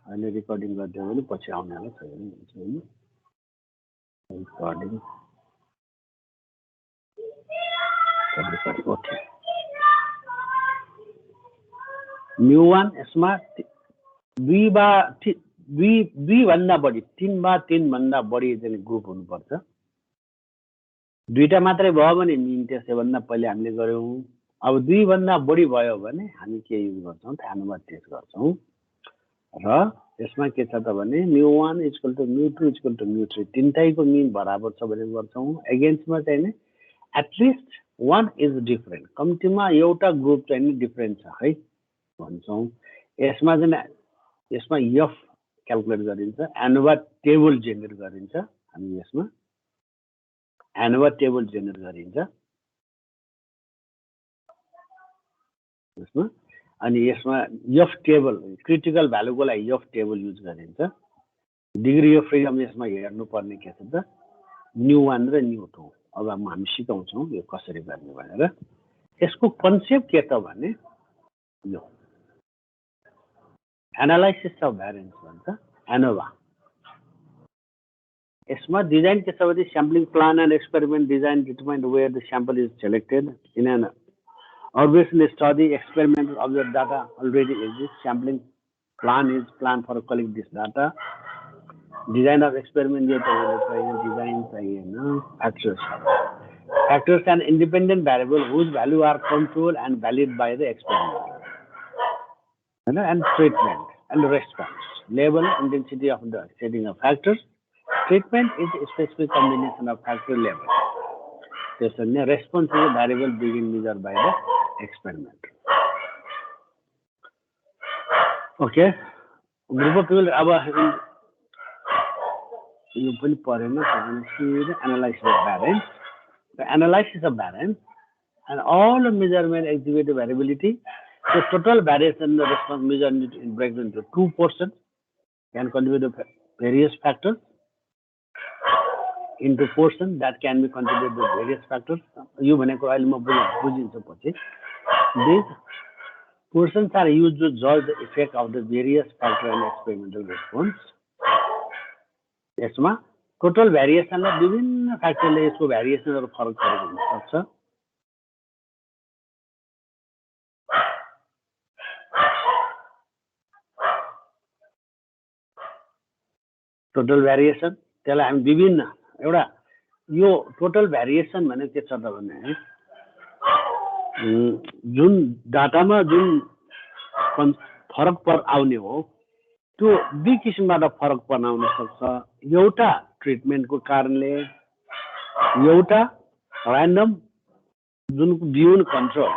अहिले रेकर्डिङ गरिदियो भने पछि आउनेवाला छैन हैन रेकर्डिङ ओके म्यु1 यसमा 2 भन्दा बढी 3 भन्दा बढी चाहिँ ग्रुप हुनुपर्छ दुईटा मात्रै भयो भने मिन टेस्ट भन्दा पहिले हामीले गर्यौं अब 2 भन्दा बढी भयो भने हामी के युज गर्छौं एनोभा टेस्ट गर्छौं र यसमा के छ त भने म्यु1 म्यु2 म्यु3 तीनटैको मिन बराबर छ भने गर्छौं अगेन्स्टमा चाहिँ नि एटलिस्ट one is different कम्तिमा एउटा ग्रुप चाहिँ नि डिफरेन्ट छ है भन्छौं यसमा चाहिँ यसमा f क्याल्कुलेट गरिन्छ एनोभा टेबल जेनेरेट गरिन्छ हामी यसमा एनोभा टेबल जेनेरेट गरिन्छ यसमा अनि यसमा f टेबल क्रिटिकल भ्यालुको लागि f टेबल युज गरिन्छ डिग्री अफ फ्रिडम यसमा हेर्नु पर्ने के छ त न्यु1 र न्यु2 अब हामी सिकाउँछौं यो कसरी गर्ने भनेर यसको कन्सेप्ट के त भने यो एनालाइसिस अफ भ्यारिएन्स भन्छ एनोभा यसमा डिजाइन के छ भने sampling plan and experiment design determine where the sample is selected in an observation study experimental observed data already exists sampling plan is planned for collect this data design of experiment design factors and independent variable whose value are controlled and valid by the experiment and treatment and response level intensity of the setting of factors treatment is a specific combination of factor level the response is a variable being measured by the experiment okay group of people अब यो पनि परेन तपाईले analysis of variance the analysis of variance and all the measurement exhibit variability the total variation in the response measured in breaks into two portions can contribute to various factors into portion that can be contributed to various factors यो भनेको अहिले म बुझिन्छ पछि these portions are used to judge the effect of the various factor and experimental response यसमा total भेरिएसनले विभिन्न फ्याक्टरले यसको भेरिएसनहरु फरक हुन सक्छ टोटल भेरिएसन त्यसलाई हामी विभिन्न एउटा यो टोटल भेरिएसन भनेको के छ त भने जुन डाटामा जुन फरक आउने हो त्यो दुई किसिमबाट फरक बनाउन सक्छ एउटा ट्रिटमेन्टको कारणले एउटा र्यान्डम जुन बियोन्ड कन्ट्रोल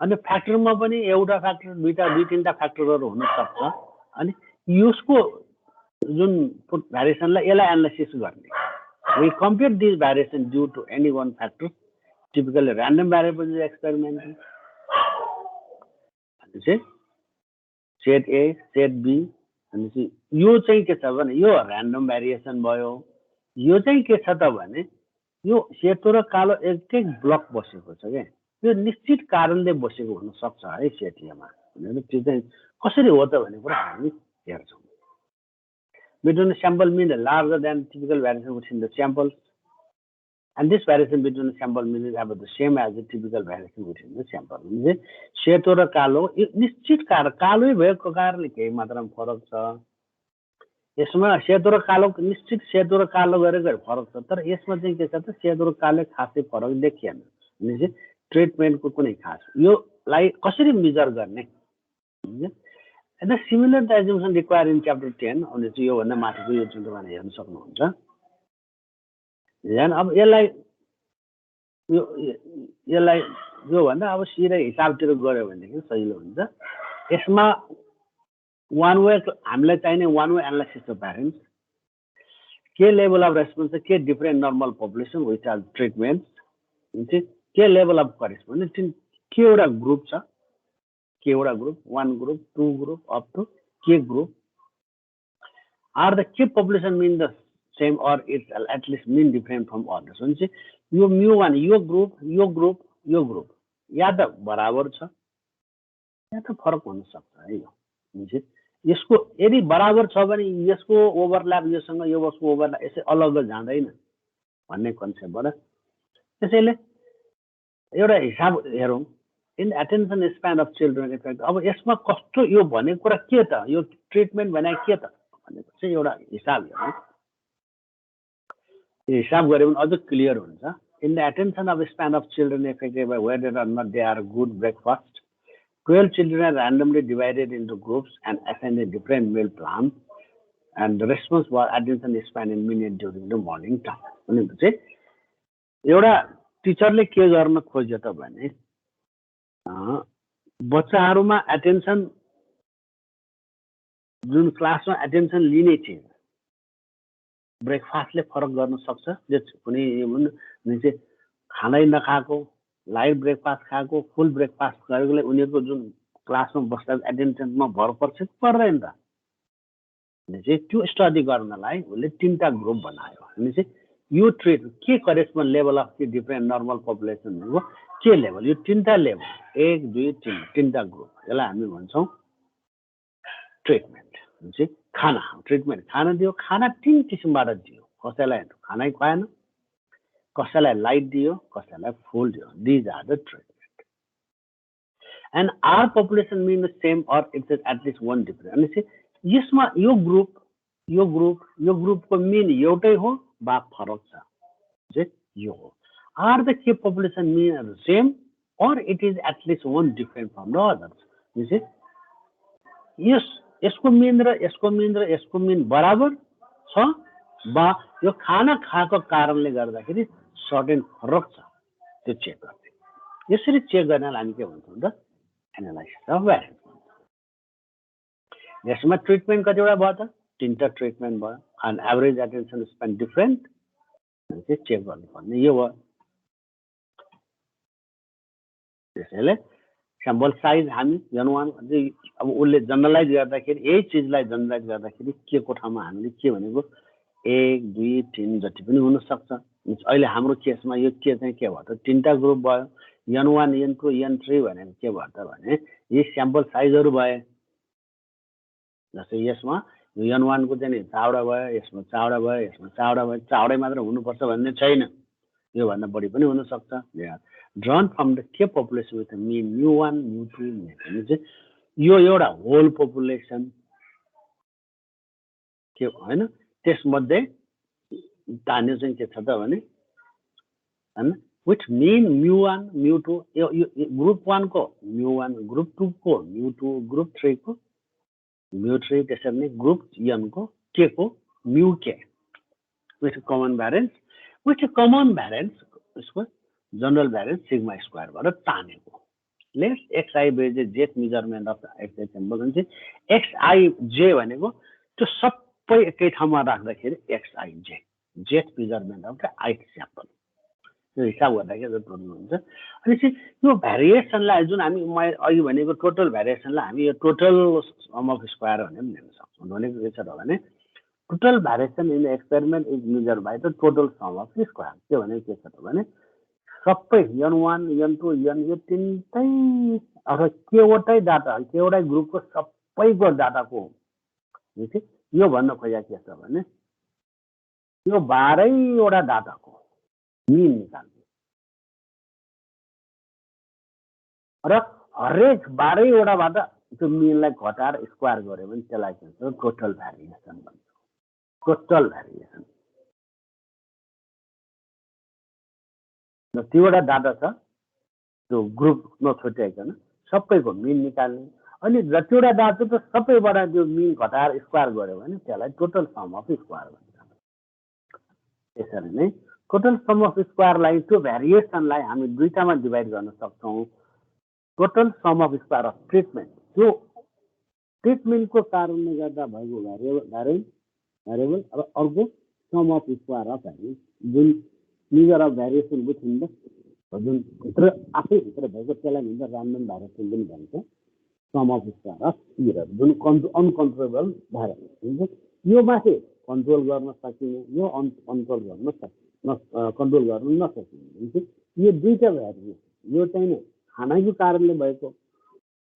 अनि फ्याक्टरमा पनि एउटा फ्याक्टर दुई तीनटा फ्याक्टरहरु हुन सक्छ अनि यसको जुन भेरिएसनलाई यसलाई एनालाइसिस गर्ने we compute this variation due to any one factor typically random variable is experimental set A set B अनि यो चाहिँ के छ भने यो र्यान्डम भेरिएसन भयो यो चाहिँ के छ त भने यो सेतो र कालो एक ब्लक बसेको छ के यो निश्चित कारणले बसेको हुन सक्छ है सेटियामा हैन त्यो चाहिँ कसरी हो त भन्ने कुरा हामी हेर्छौं between the sample mean larger than typical variation within the samples and this variation between the sample mean is about the same as the typical variation within the sample means सेतो र कालो निश्चित कालै भएको कारणले केही मात्रामा फरक छ यसमा सेतो र कालो निश्चित सेतो र कालो गरेको फरक छ तर यसमा चाहिँ के छ त सेतो र कालो खासै फरक देखिएन भने ट्रिटमेन्टको कुनै खास यो लाई कसरी मेजर गर्ने And the similar assumption required in chapter 10 on this यो भन्दा माथिको यो जुन तपाईले हेर्न सक्नुहुन्छ then अब यसलाई यो भन्दा अब सिधै हिसाबतिर गर्यो भने के सजिलो हुन्छ यसमा one way हामीलाई चाहिने one way analysis of variance के level of response के different normal population which are treatments के level of correspondence के एउटा ग्रुप छ K group, 1 group, 2 group, up to K group. Are the K population mean the same or it's at least mean different from others? So, you mu1, your group, या त बराबर छ या त फरक हुन सक्छ है यो यसको यदि बराबर छ भने यसको ओभरल्याप योसँग यो बसको ओभरल्याप यसै अलग जाँदैन भन्ने कन्सेप्टबाट त्यसैले एउटा हिसाब हेरौँ in attention span of children effect. अब यसमा कस्तो यो भनेको कुरा के त, यो ट्रिटमेन्ट भने के त भनेको चाहिँ एउटा हिसाब हेरौँ। यो हिसाब गऱ्यो भने अझ क्लियर हुन्छ। In the attention of span of children affected by whether or not they are good breakfast, 12 children are randomly divided into groups and assigned a different meal plan, and the response was attention span in minutes during the morning time. भनेपछि एउटा टिचरले के गर्न खोज्यो त भने बच्चाहरूमा attention जुन क्लासमा एटेन्सन लिने चिज ब्रेकफास्टले फरक गर्न सक्छ। जो कुनै खानै नखाएको, लाइट ब्रेकफास्ट खाएको, फुल ब्रेकफास्ट गरेकोले उनीहरूको जुन क्लासमा बस्दा एटेन्सनमा भर पर्छ पर्दैन त भनेपछि त्यो स्टडी गर्नलाई उसले 3टा ग्रुप बनायो। भनेपछि यो ट्रेड के correspond level of the different normal population हो के लेभल, यो 3टा लेभल 1 2 3 3टा ग्रुप, यसलाई हामी भन्छौँ ट्रिटमेन्ट। भनेपछि खाना ट्रिटमेन्ट खाना दियो, खाना 3 किसिमबाट दियो, कसैलाई खानै खुवाएन, कसैलाई लाइट दियो, कसैलाई फुल दियो। These are the treatment and are population mean the same or it's at least one different. भनेपछि यसमा यो ग्रुपको मिन एउटै हो वा फरक छ, यो हो। आर द के population mean same or it is at least one different from the others. यसको मिन र यसको मिन र यसको मिन बराबर छ वा यो खाना खाएको कारणले गर्दाखेरि सर्टेन फरक छ, त्यो चेक गर्ने। यसरी चेक गर्नलाई हामी के भन्छौँ त एनालाइसिस अफ भ्यारिएन्स। यसमा ट्रिटमेन्ट कतिवटा भयो त 3टा ट्रिटमेन्ट भयो। And average attention Spain different चाहिँ चेक गर्नुपर्ने यो भयो। त्यसैले स्याम्पल साइज हामी N1 अब उसले जनरलाइज गर्दाखेरि यही चिजलाई जनरलाइज गर्दाखेरि के को ठाउँमा हामीले के भनेको 1 2 3 जति पनि हुन सक्छ। अहिले हाम्रो केसमा यो के चाहिँ के भयो त 3टा ग्रुप भयो। N1 N2 N3 भनेको के भयो त भने यी स्याम्पल साइजहरू भए। जस्तै यसमा N1 को चाहिँ चावडा भयो, यसमा चावडा भयो, यसमा चावडा भयो। चावडै मात्र हुनुपर्छ भन्ने छैन, यो भन्दा बढी पनि हुन सक्छ। ड्रन फ्रम द के पपुलेसन विथ मिन μ1 μ2 चाहिँ यो एउटा होल पपुलेसन के हैन। त्यसमध्ये तान्यो चाहिँ के छ त भने हैन विथ मिन μ1 μ2 यो ग्रुप 1 को μ1, ग्रुप 2 को μ2, ग्रुप 3 को μ3, त्यसरी नै ग्रुप N को के को μk with common variance. With common variance यसको जनरल भ्यारिएन्स सिग्मा स्क्वायरबाट तानेको। Let's xij jth measurement of xi sample हुन्छ। xij भनेको त्यो सबै एकै ठाउँमा राख्दाखेरि xij jth measurement of the ith sample, त्यो हिसाब गर्दाखेरि जति हुन्छ। अनि चाहिँ यो भ्यारिएसनलाई जुन हामी अघि भनेको टोटल भ्यारिएसनलाई हामी यो टोटल सम अफ स्क्वायर भनेर पनि लिन सक्छौँ। भनेको के छ त भने total variation in the experiment is measure by the total sum of square. त्यो भनेको के छ त भने सबै N1 N2 N यो 3टै अथवा केवटै डाटा केवटै ग्रुपको सबैको डाटाको यो भन्न खोजेको के छ भने यो 12वटा डाटाको मिन निकाल्ने र हरेक 12वटाबाट त्यो मिनलाई घटाएर स्क्वायर गर्यो भने त्यसलाई के भन्छ टोटल भ्यारिएसन भन्छ। टोटल भ्यारिएसन तीवटा डाटा छ त्यो ग्रुपमा छुट्याइकन सबैको मिन निकाल्ने। अनि जतिवटा डाटा त सबैबाट त्यो मिन घटाएर स्क्वायर गर्यो भने त्यसलाई टोटल सम अफ स्क्वायर भन्छ। त्यसरी नै टोटल सम अफ स्क्वायरलाई त्यो भ्यारिएसनलाई हामी दुईटामा डिभाइड गर्न सक्छौँ। Total sum of square of treatment, त्यो ट्रिटमेन्टको कारणले गर्दा भएको भ्यारिएबल अब अर्को सम अफ स्क्वायर अफ भ्यारिएन्स जुन measure of variation within the जुन भित्र आफै भित्र भएको त्यसलाई भन्छ ऱ्यान्डम भ्यारिएसन पनि भन्छ। Sum of square of period जुन अनकन्ट्रोलेबल भ्यारिएसन हुन्छ। यो माथि कन्ट्रोल गर्न सकिने, यो कन्ट्रोल गर्न नसकिने। यो दुईटा भ्यारिएसन, यो चाहिँ खानाको कारणले भएको,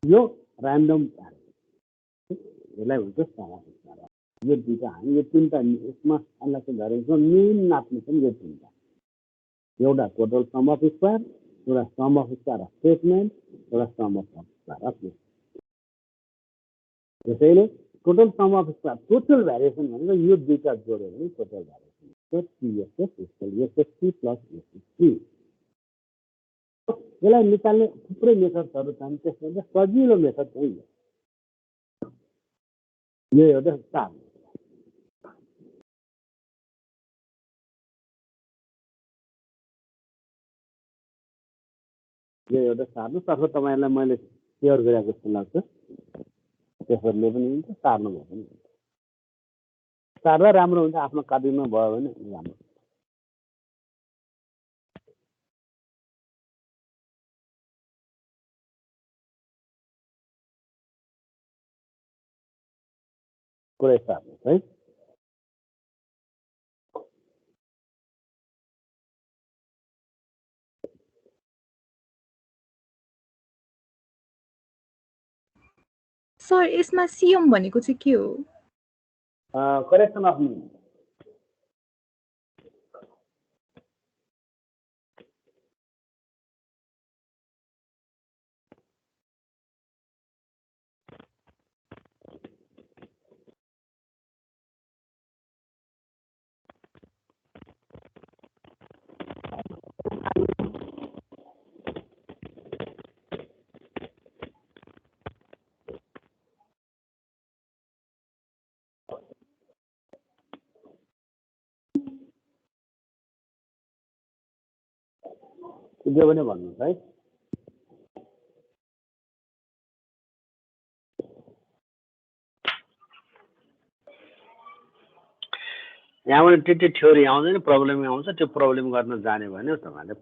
यो ऱ्यान्डम भ्यारिएसन। यसलाई भन्छ सम अफ स्क्वायर। यो दुईटा हामी यो तीनटा यसमा एनालाइसिस गरेको मेन नाप्ने पनि यो तीनटा, एउटा टोटल सम अफ स्क्वायर, एउटा sum of square of statement, एउटा sum of square of list. त्यसैले total sum of square total variation भनेको यो दुईटा जोड्यो भने total variation SSC plus SSC. यसलाई निकाल्ने थुप्रै मेथडहरू छन्, त्यसमा सजिलो मेथड चाहिँ यो एउटा स्टार, यो एउटा सार्नुतर्फ तपाईँहरूलाई मैले सेयर गरेको जस्तो लाग्छ, त्यसहरूले पनि हुन्छ, सार्नुभयो पनि हुन्छ। सार्दा राम्रो हुन्छ, आफ्नो कापीमा भयो भने राम्रो। पुरै सार्नुहोस् है। सर यसमा सिएम भनेको चाहिँ के हो? Correction of mean. जो पनि भन्नुहोस् है। यहाँबाट त्यति थ्योरी आउँदैन, प्रब्लम आउँछ। त्यो प्रब्लम गर्न जाने भने तपाईँहरूले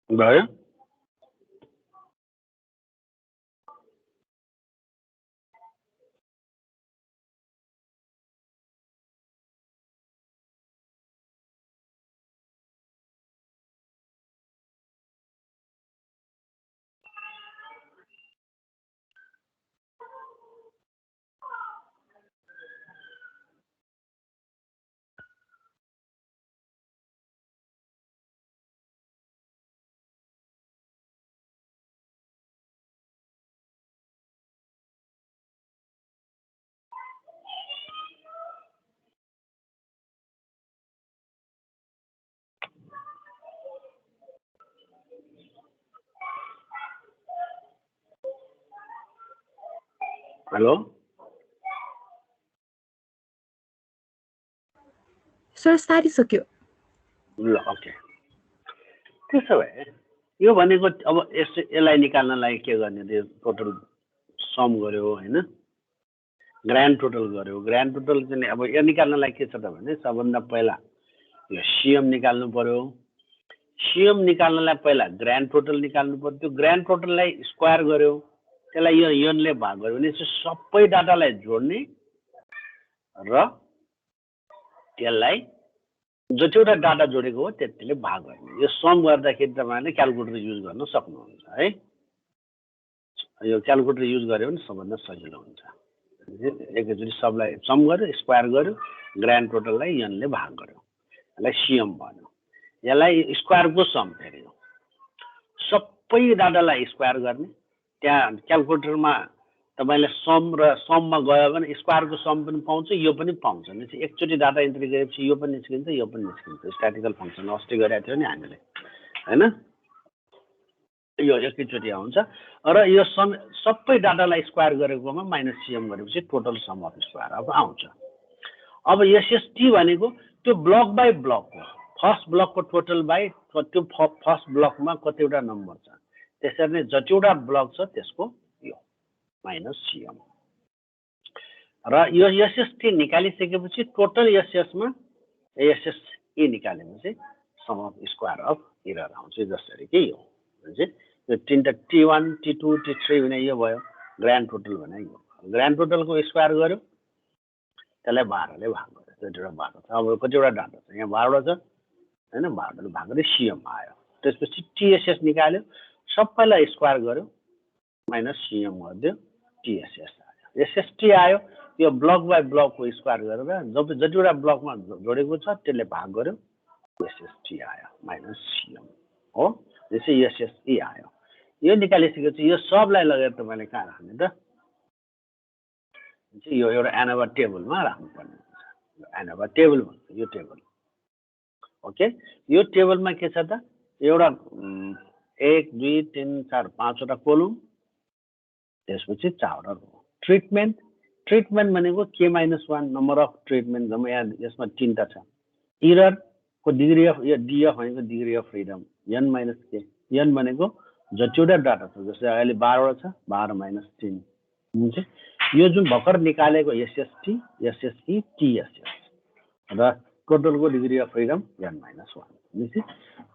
भयो। हेलो। सर सारिसक्यो। ल ओके, त्यसो भए यो भनेको अब यसलाई निकाल्नलाई के गर्ने, त्यो टोटल सम गर्यो होइन, ग्रान्ड टोटल गर्यो। ग्रान्ड टोटल चाहिँ अब यो निकाल्नलाई के छ त भने सबभन्दा पहिला यो सिएम निकाल्नु पर्यो। सिएम निकाल्नलाई पहिला ग्रान्ड टोटल निकाल्नु पर्यो। त्यो ग्रान्ड टोटललाई स्क्वायर गर्यो, त्यसलाई यो यनले भाग गर्यो भने सबै डाटालाई जोड्ने र त्यसलाई जतिवटा डाटा जोडेको हो त्यतिले भाग गर्ने। यो सम गर्दाखेरि तपाईँले क्यालकुलेटर युज गर्न सक्नुहुन्छ है। यो क्यालकुलेटर युज गर्यो भने सबभन्दा सजिलो हुन्छ। एकैचोटि सबलाई सम गर्यो, स्क्वायर गर्यो, ग्रान्ड टोटललाई यनले भाग गर्यो, यसलाई सिएम भन्यो। यसलाई स्क्वायरको सम फेरि हो, सबै डाटालाई स्क्वायर गर्ने। त्यहाँ क्यालकुलेटरमा तपाईँले सम र सममा गयो भने स्क्वायरको सम पनि पाउँछ, यो पनि पाउँछ। भनेपछि एकचोटि डाटा इन्ट्री गरेपछि यो पनि निस्किन्छ, यो पनि निस्किन्छ। स्ट्याटिकल फङ्सन अस्ति गरेको थियो नि हामीले होइन, यो एकैचोटि आउँछ। र यो सम सबै डाटालाई स्क्वायर गरेकोमा माइनस सिएम गरेपछि टोटल सम अफ स्क्वायर अब आउँछ। अब एसएसटी भनेको त्यो ब्लक बाई ब्लक हो, फर्स्ट ब्लकको टोटल बाई त्यो फर्स्ट ब्लकमा कतिवटा नम्बर छ, त्यसरी नै जतिवटा ब्लक छ त्यसको यो माइनस सिएम। र यो एसएसटी निकालिसकेपछि टोटल एसएसमा एसएसई निकालेपछि sum of square of error आउँछ। जसरी कि यो यो तिनवटा T1 T2 T3 भने यो भयो ग्रान्ड टोटल भने यो। ग्रान्ड टोटलको स्क्वायर गर्यो, त्यसलाई 12ले भाग गर्यो, जतिवटा 12 छ। अब कतिवटा डाटा छ, यहाँ 12 छ होइन, 12ले भाग गरे सिएम आयो। त्यसपछि टिएसएस निकाल्यो, सबैलाई स्क्वायर गर्यो, माइनस सिएम गरिदियो, टिएसएस आयो। एसएसटी आयो, यो ब्लक बाई ब्लकको स्क्वायर गरेर जतिवटा ब्लकमा जोडेको छ त्यसले भाग गर्यो, एसएसटी आयो माइनस सिएम हो। त्यसै एसएसई आयो। यो निकालिसकेपछि यो सबलाई लगेर तपाईँले कहाँ राख्ने त, यो एउटा एनोभा टेबलमा राख्नुपर्ने हुन्छ। एनोभा टेबल भन्छ यो टेबल। ओके, यो टेबलमा के छ त, एउटा 1 2 3 4 5वटा कोलम, त्यसपछि 4वटा रो। ट्रिटमेन्ट, ट्रिटमेन्ट भनेको K-1 नम्बर अफ ट्रिटमेन्ट, जम्मा यहाँ यसमा 3टा छ। इररको डिग्री अफ, यो डिएफ भनेको degree of freedom, n minus के। n भनेको जतिवटा डाटा छ, जस्तै अहिले 12वटा छ, 12 माइनस 3 हुन्छ। यो जुन भर्खर निकालेको एसएसटी एसएसई टिएसएस र टोटलको degree of freedom n minus 1।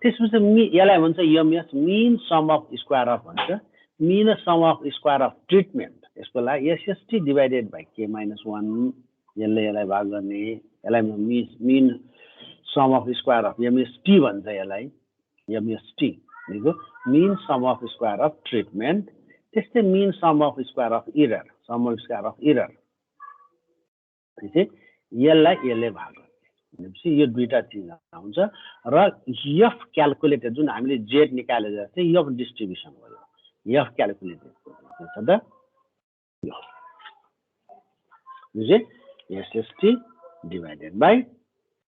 त्यसपछि यसलाई भन्छ MS, mean sum of square of भन्छ, mean sum of square of treatment. यसको लागि एसएसटी डिभाइडेड बाई K-1, यसलाई भाग गर्ने, यसलाई mean sum of square of MST भन्छ। यसलाई एमएसटी भनेको mean sum of square of treatment. त्यस्तै mean sum of square of error, sum of square of error, यसलाई यसले भाग गर्ने भनेपछि यो दुईटा चिज आउँछ। र एफ क्यालकुलेटेड जुन हामीले जेड निकालेर चाहिँ एफ डिस्ट्रिब्युसन भयो, एफ क्यालकुलेटेड के छ त यो SST divided by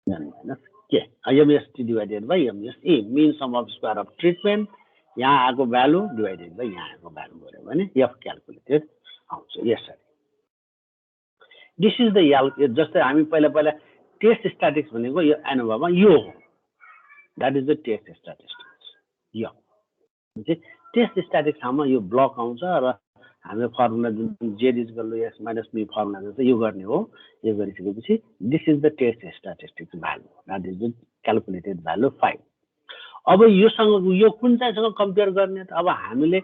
n minus के, MST divided by MSE, mean sum of square of treatment, यहाँ आएको भ्यालु डिभाइडेड बाई यहाँ आएको भ्यालु गऱ्यो भने एफ क्यालकुलेटेड आउँछ यसरी। This is the L. जस्तै हामी पहिला पहिला टेस्ट स्ट्याटिक्स भनेको यो एनोभामा यो हो, that is the test statistics. यो टेस्ट स्ट्याटिक्स ठाउँमा यो ब्लक आउँछ र हाम्रो फर्मुला जुन Z equal to X minus B formula जस्तो यो गर्ने हो। यो गरिसकेपछि this is the test statistics value, that is the calculated value 5। अब योसँग यो कुन चाहिँसँग कम्पेयर गर्ने त, अब हामीले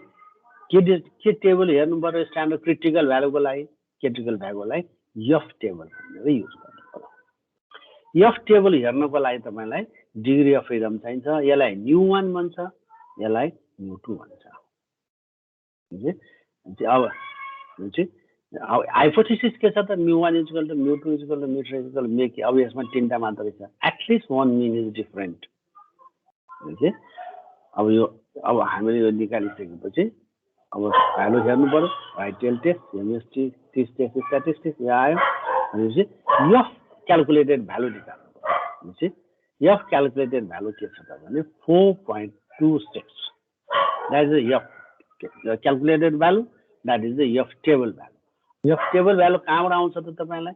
के टेबल हेर्नु पर्यो स्ट्यान्डर्ड क्रिटिकल भ्यालुको लागि, क्रिटिकल भ्यालुको लागि एफ टेबल भनेर युज गर्नु पर्यो। एफ टेबल हेर्नको लागि तपाईँलाई डिग्री अफ फ्रिडम चाहिन्छ, यसलाई μ1 भन्छ, यसलाई μ2 भन्छ। अब हाइपोथेसिस के छ त, μ1 equal to μ2 equal to μ3 equal मेक। अब यसमा 3टा मात्रै छ, एटलिस्ट 1 मिन इज डिफरेन्ट। अब यो अब हामीले यो निकालिसकेपछि अब भ्यालु हेर्नु पर्यो, वाइटेल टेस्ट एमएसटी टेस्ट स्ट्याटिस्टिक्स यहाँ आयो भनेपछि एफ क्यालकुलेटेड भ्यालु निकाल्नु पर्यो। एफ क्यालकुलेटेड भ्यालु के छ त भने 4.26, that is F calculated value, that is the F table value. F table value कहाँबाट आउँछ त तपाईँलाई,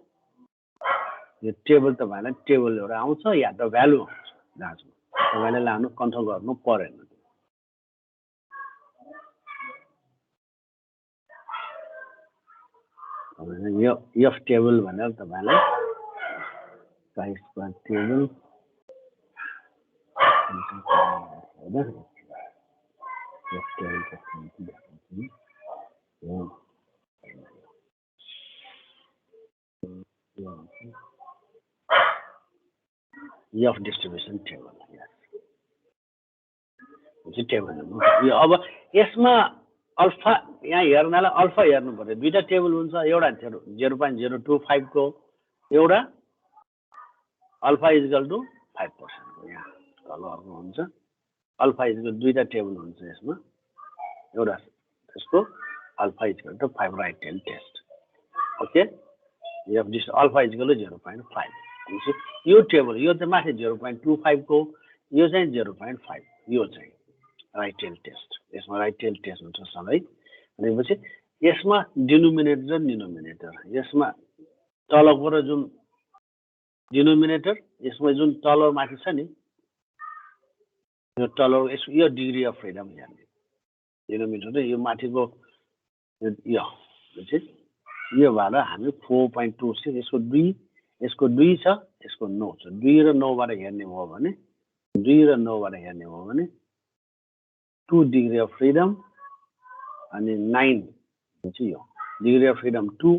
यो टेबल तपाईलाई टेबल एउटा आउँछ या त भ्यालु आउँछ जाँचमा तपाईले लानु कन्ट्रोल गर्नु परेन यो एफ टेबल भनेर तपाईलाई price per table F distribution table table यो अब यसमा अल्फा यहाँ हेर्नलाई अल्फा हेर्नु पर्यो दुईटा टेबल हुन्छ एउटा 0.025 को एउटा अल्फा इक्वल टु 5% को यहाँ तलहरुको हुन्छ अल्फा इक्वल दुईटा टेबल हुन्छ यसमा एउटा त्यसको alpha equal to 5 right tail test okay यो अल्फा इक्वल टु 0.5 यो टेबल यो चाहिँ माथि 0.25 को यो चाहिँ 0.5 यो चाहिँ राइट टेल टेस्ट यसमा राइट टेल टेस्ट हुन्छ सबै भनेपछि यसमा डिनोमिनेटर र डिनोमिनेटर यसमा तलको र जुन डिनोमिनेटर यसमा जुन तल माथि छ नि यो तल यो डिग्री अफ फ्रिडम हेर्ने डिनोमिनेटर यो माथिको यो भएर हामी 4.26 यसको 2 छ यसको 9 छ 2 र 9 बाट हेर्ने हो भने 2 र 9 बाट हेर्ने हो भने 2 डिग्री अफ फ्रिडम अनि 9 हुन्छ यो degree of freedom 2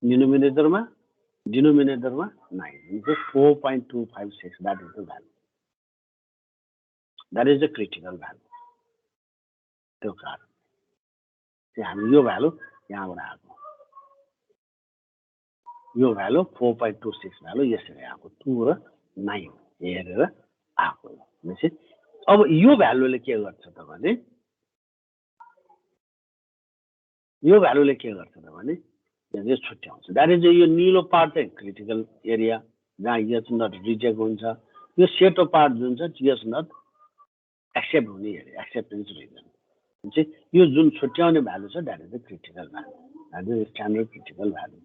डिनोमिनेटरमा 9 means 4.256 that is the value that is the critical value त्यो कारण चाहिँ हामी यो भ्यालु यहाँबाट आएको यो भ्यालु 4.26 भ्यालु यसरी आएको 2 र 9 हेरेर आएको भनेपछि अब यो भ्यालुले के गर्छ त भने यो भ्यालुले के गर्छ त भने यो छुट्याउँछ दैट इज यो नीलो पार्ट चाहिँ क्रिटिकल एरिया जहाँ यस नट रिजेक्ट हुन्छ यो सेतो पार्ट जुन छ यस नट एक्सेप्ट हुने एरिया एक्सेप्टेन्स रिजन हुन्छ यो जुन छुट्याउने भ्यालु छ that is the critical value that is standard critical value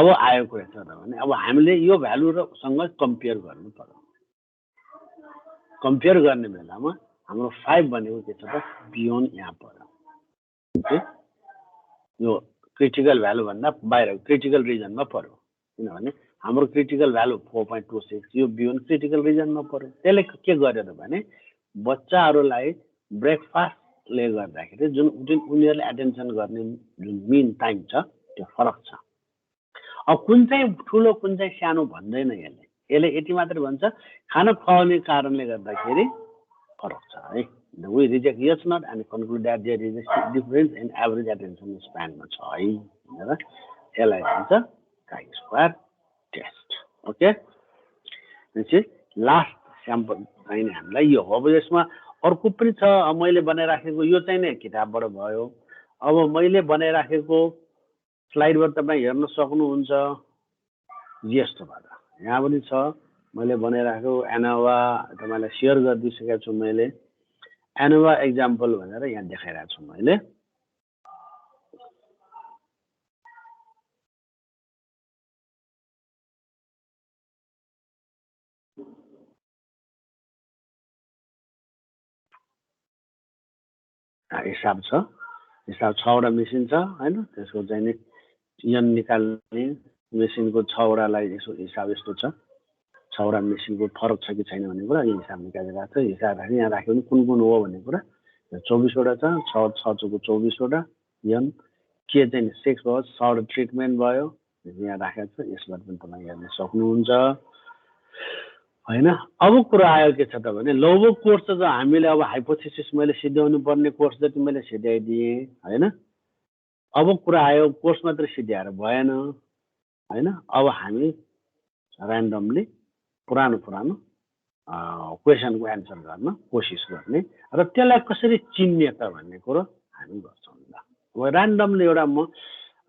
अब आयो कुरा छ त भने अब हामीले यो भ्यालु र सँग कम्पेयर गर्नु पर्यो कम्पेयर गर्ने बेलामा हाम्रो 5 भनेको के छ त बियोन्ड यहाँ पर्यो ओके यो क्रिटिकल भ्यालु भन्दा बाहिर क्रिटिकल रिजनमा पर्यो किनभने हाम्रो क्रिटिकल भ्यालु 4.26 यो बियोन्ड क्रिटिकल रिजनमा पर्यो त्यसले के गर्यो त भने बच्चाहरूलाई ब्रेकफास्टले गर्दाखेरि जुन उनीहरूले एटेन्सन गर्ने जुन मिन टाइम छ त्यो फरक छ अब कुन चाहिँ ठुलो कुन चाहिँ सानो भन्दैन यसले यति मात्र भन्छ खाना खुवाउने कारणले गर्दाखेरि फरक छ है we reject yes not and conclude that there is a difference in average attention span ma cha hai हैन यसलाई भन्छ chi-square test ओके त्यसै लास्ट स्याम्पल चाहिँ हामीलाई यो हो अब यसमा अर्को पनि छ मैले बनाइराखेको यो चाहिँ नि किताबबाट भयो अब मैले बनाइराखेको स्लाइडबाट तपाईं हेर्न सक्नुहुन्छ यस्तोबाट यहाँ पनि छ मैले बनाइराखेको एनोवा तपाईलाई शेयर गरिदिसकेको छु मैले एनोवा एक्जाम्पल भनेर यहाँ देखाइरहेको छु मैले हिसाब छ हिसाब 6 वटा मेसिन छ हैन त्यसको चाहिँ नि यन निकाल्ने मेसिनको 6 वटालाई यसो हिसाब यस्तो छ 6 वटा मेसिनको फरक छ कि छैन भन्ने कुरा यो हिसाब निकालेर छ हिसाब राख्ने यहाँ राख्यो भने कुन कुन हो भन्ने कुरा 24 वटा छ 6 चौको 24 वटा यन के चाहिँ 6 भयो 6 वटा ट्रिटमेन्ट भयो यहाँ राखेको छ यसबाट पनि तपाईं हेर्न सक्नुहुन्छ हैन अब कुरा आयो के छ त भने लौबो कोर्स त हामीले अब हाइपोथेसिस मैले सिध्याउनु पर्ने कोर्स जति मैले सिध्याइदिए हैन अब कुरा आयो कोर्स मात्र सिध्याएर भएन हैन अब हामी र्यान्डमली पुरानो क्वेशनको एन्सर गर्न कोसिस गर्ने र त्यसलाई कसरी चिन्ने त भन्ने कुरो हामी गर्छौं ल अब र्यान्डमली एउटा म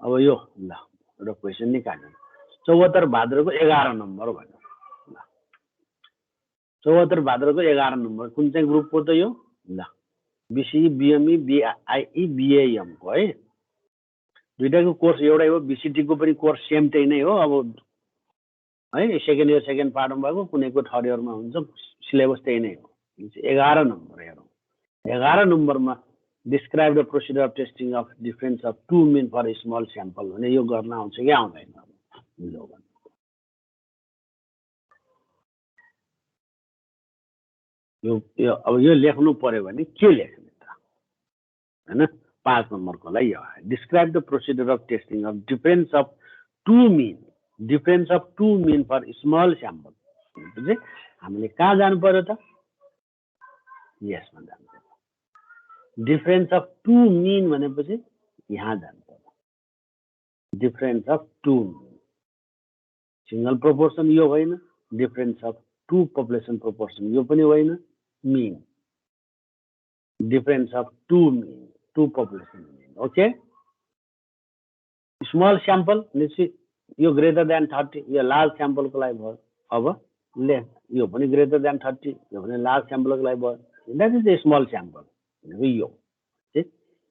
अब यो ल एउटा क्वेशन निकाल्नु 74 भाद्रको 11 नम्बर भन्नु ल 74 भाद्रको 11 नम्बर कुन चाहिँ ग्रुपको त यो ल बीसी बीएमई बीआईई बीएएम को है दुईटाको कोर्स एउटै हो बीसीटी को पनि कोर्स सेम त्यही नै हो अब है सेकेन्ड इयर सेकेन्ड पार्टमा भएको कुनैको थर्ड इयरमा हुन्छ सिलेबस त्यही नै हो 11 नम्बर हेरौँ 11 नम्बरमा describe the procedure of testing of difference of two mean for small sample भने यो गर्न आउँछ कि आउँदैन अब यो लेख्नु पर्यो भने के लेख्ने त हैन 5 नम्बरको लागि यो describe the procedure of testing of difference of two mean for small sample भनेपछि हामीले कहाँ जानु पर्यो त यसमा जानु पर्यो डिफरेन्स अफ टु मिन भनेपछि यहाँ जानु पर्यो difference of two mean single proportion यो होइन difference of two population proportion यो पनि होइन mean difference of two population mean okay small sample यो greater than 30 यो large sample को लागि भयो अब ले यो पनि greater than 30 यो पनि large sample को लागि भयो that is a small sample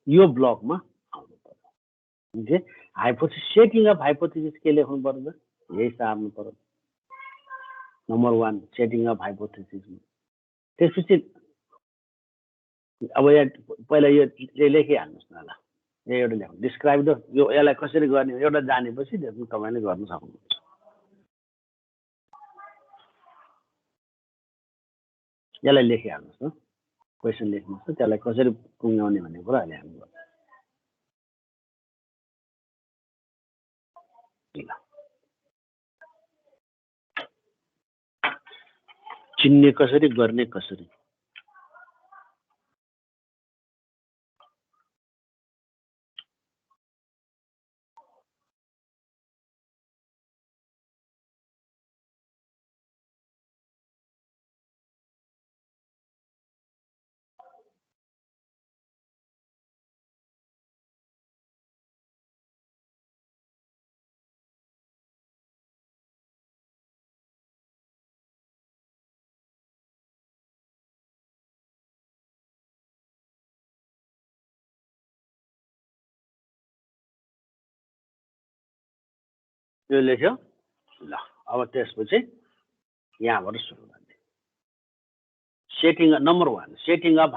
यो ब्लक मा आउनु पर्यो जे हाइपोथेसिस सेटिङ अफ हाइपोथेसिस के लेख्नु पर्छ यही सार्नु पर्यो नम्बर 1 सेटिङ अफ हाइपोथेसिस त्यसपछि अब यहाँ पहिला यो लेखिहाल्नुहोस् न ल यो एउटा लेख्नु डिस्क्राइब द यो यसलाई कसरी गर्ने एउटा जानेपछि त्यसमा तपाईले गर्न सक्नुहुन्छ यसलाई लेखिहाल्नुहोस् न क्वेशन लेख्नुहोस् न त्यसलाई कसरी पुङ्याउने भन्ने कुरा अहिले हामी गर्छौँ चिन्ने कसरी गर्ने कसरी यो लेख्यो ल अब त्यसपछि यहाँबाट सुरु गर्ने setting number 1 setting of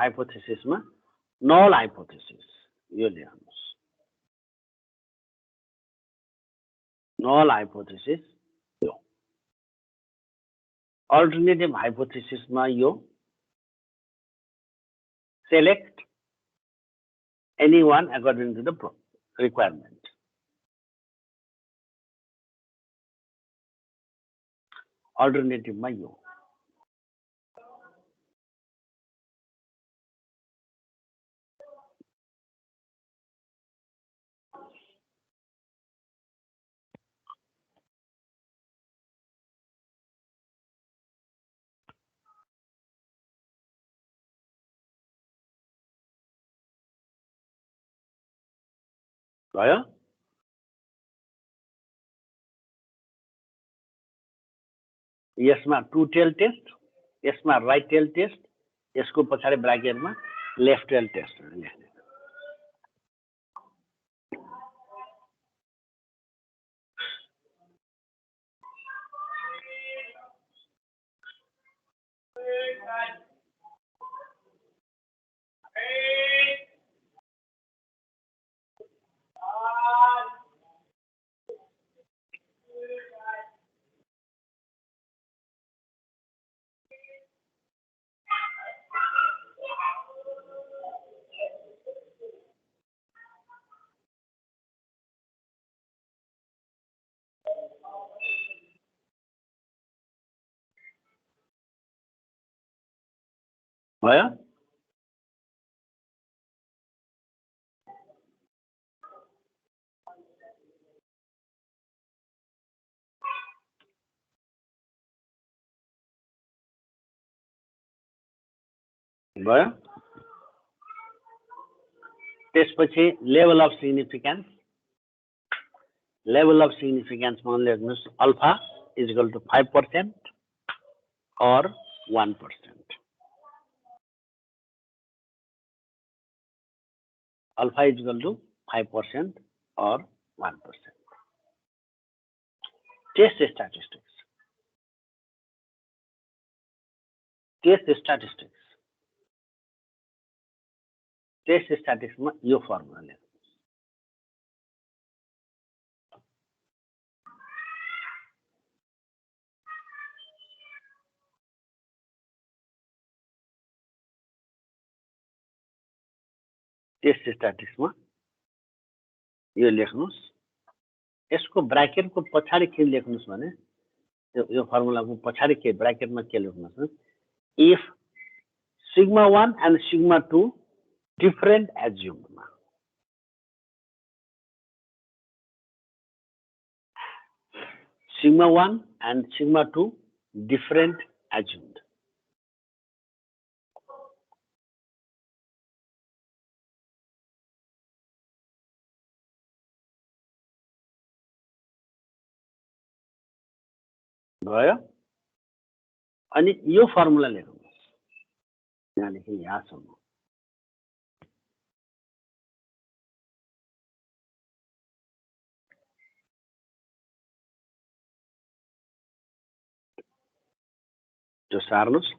hypothesis मा नल हाइपोथेसिस यो लेख्नुस् नल हाइपोथेसिस यो अल्टरनेटिभ हाइपोथेसिस मा यो select anyone according to the requirement alternative मा यो भयो यसमा टु टेल टेस्ट यसमा राइट टेल टेस्ट यसको पछाडि ब्र्याकेटमा लेफ्ट टेल टेस्ट लेख्ने भयो भयो त्यसपछि लेभल अफ सिग्निफिकेन्स मा लेख्नुस् alpha is equal to 5% or 1%. Alpha is equal to 5% or 1%. Test statistics. Test statistics. Test statistics में यो फर्मुला लेख्नु. टेस्ट स्ट्याटिस्टिक्स में यो लेख्नुस्. यसको ब्रैकेटको पछाडि के लेख्नुस् भने यो फर्मुलाको पछाडि के ब्रैकेटमा के लेख्नुस्. If sigma 1 and sigma 2 different assumed. Sigma 1 and sigma 2 different assumed. भयो. अनि यो फर्मुला लेख्नुस्. यहाँदेखि यहाँसम्म. त्यो सार्नुस्.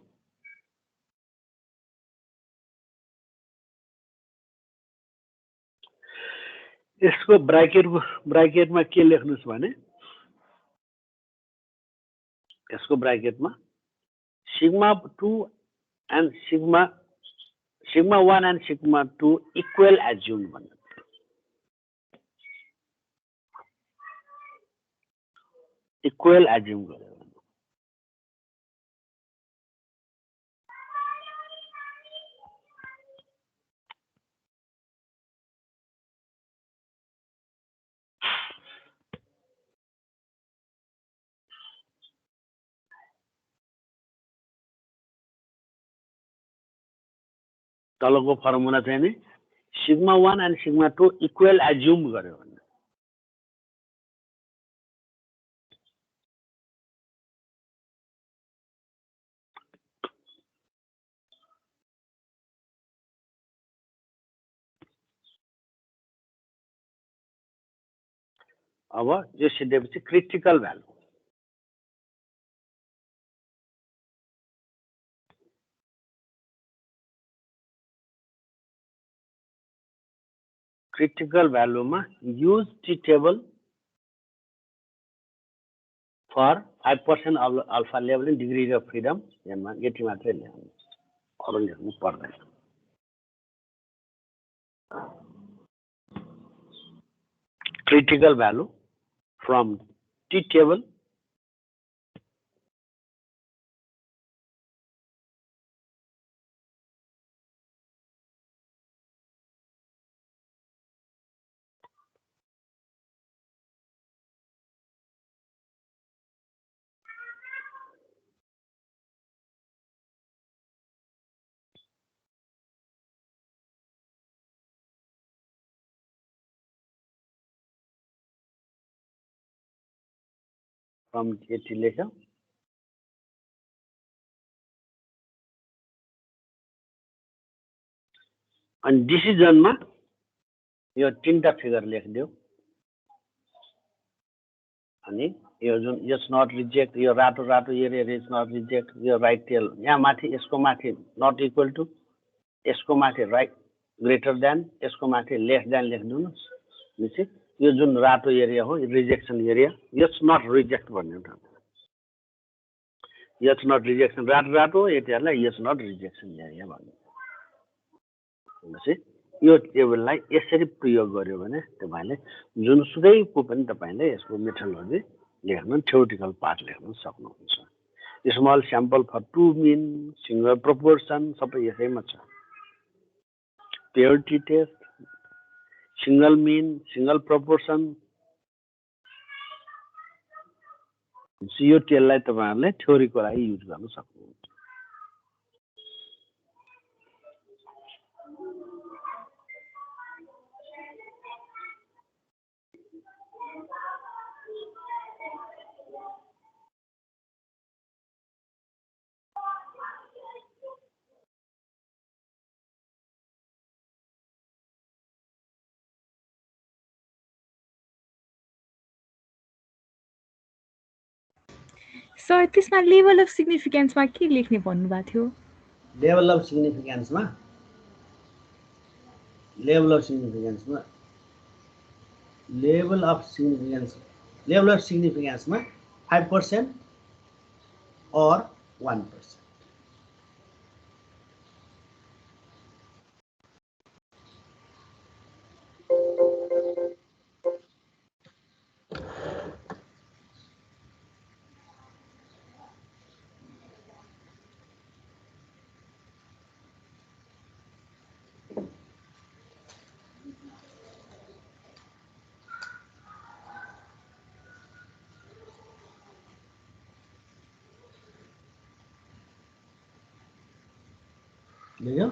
यसको ब्रैकेटमा के लेख्नुस् भने यसको ब्रैकेटमा sigma 2 and sigma 1 and sigma 2 equal assumed भन्नु. Equal assumed गर्यो. तलको फर्मुला चाहिँ नि sigma 1 and sigma 2 equal assumed गर्यो भन्नु. अब यो सिधेपछि critical value. Critical value ma use T table for 5% of alpha level and degree of freedom. यति मात्रै लेख्नु. अरु लेख्नु पर्दैन. Critical value from T table from यति लेख्यो. अनि डिसिजनमा यो तीनटा फिगर लेखिदियो. अनि यो जुन यस नट रिजेक्ट यो रातो एरिया इज नट रिजेक्ट यो राइट टेल यहाँ माथि यसको माथि नट इक्वल टु यसको माथि राइट ग्रेटर देन यसको माथि लेस देन लेख्दिनुस्. निश्चित यो जुन रातो एरिया हो रिजेक्सन एरिया यस नट रिजेक्ट भन्ने हो. यस नट रिजेक्सन रातो यतिहरुलाई यस नट रिजेक्सन एरिया भन्ने. निश्चित यो टेबललाई यसरी प्रयोग गर्यो भने तपाईले जुनसुकैको पनि तपाईले यसको मेथोडोलोजी लेख्न थ्योरेटिकल पार्ट लेख्न सक्नुहुन्छ. Small sample for 2 mean single proportion सबै यसैमा छ. Purity test single mean single proportion यो टेललाई तपाईहरुले थ्योरीको लागि युज गर्न सक्नुहुन्छ. सर त्यसमा लेभल अफ सिग्निफिकेन्समा के लेख्ने भन्नुभएको थियो? लेभल अफ सिग्निफिकेन्समा लेभल अफ सिग्निफिकेन्समा 5% or 1%. देखियो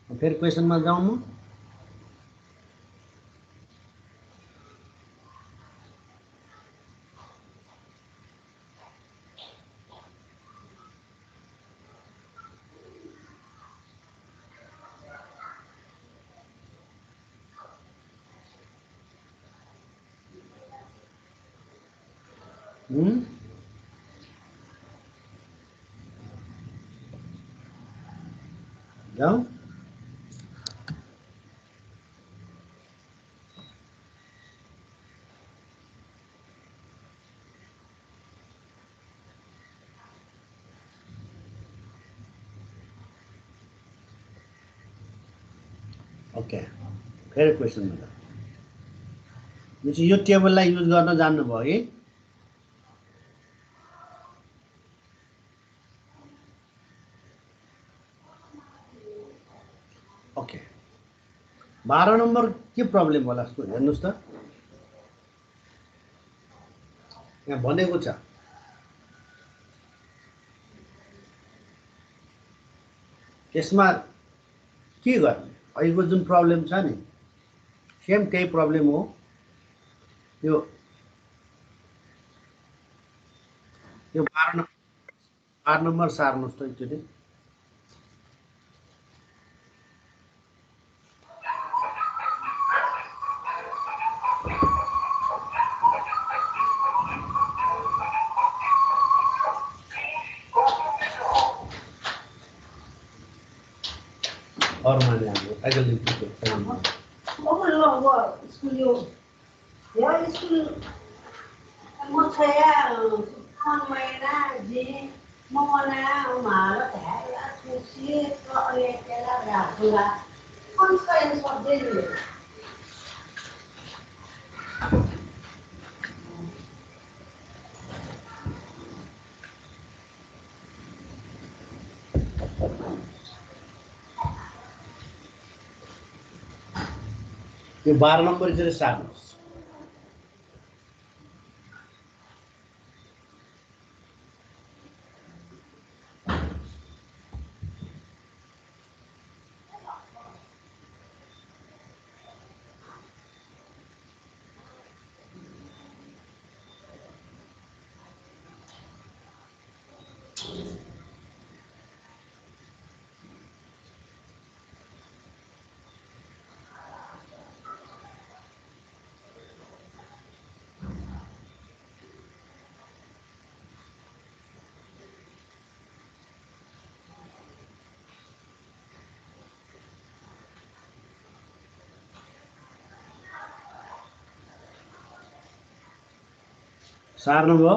फिर क्वेश्चन में जाऊँ म जाऊँ ओके फेरि क्वेसनमा जाऊँ यो टेबललाई युज गर्न जान्नुभयो है ओके 12 नम्बर के प्रब्लम होला जस्तो हेर्नुस् त यहाँ भनेको छ यसमा के गर्ने अहिलेको जुन प्रब्लम छ नि सेम त्यही प्रब्लम हो यो 12 नम्बर सार्नुस् त एकचोटि और माने हाम्रो अगल लिखिएको स्कुल यो स्कुल म छया महिना जे मना मार भ्याला खुसी र अहिले केला राखुला कन्सर्न सक्दैन यो 12 नम्बर चाहिँ सार्नुस् सार्नुभयो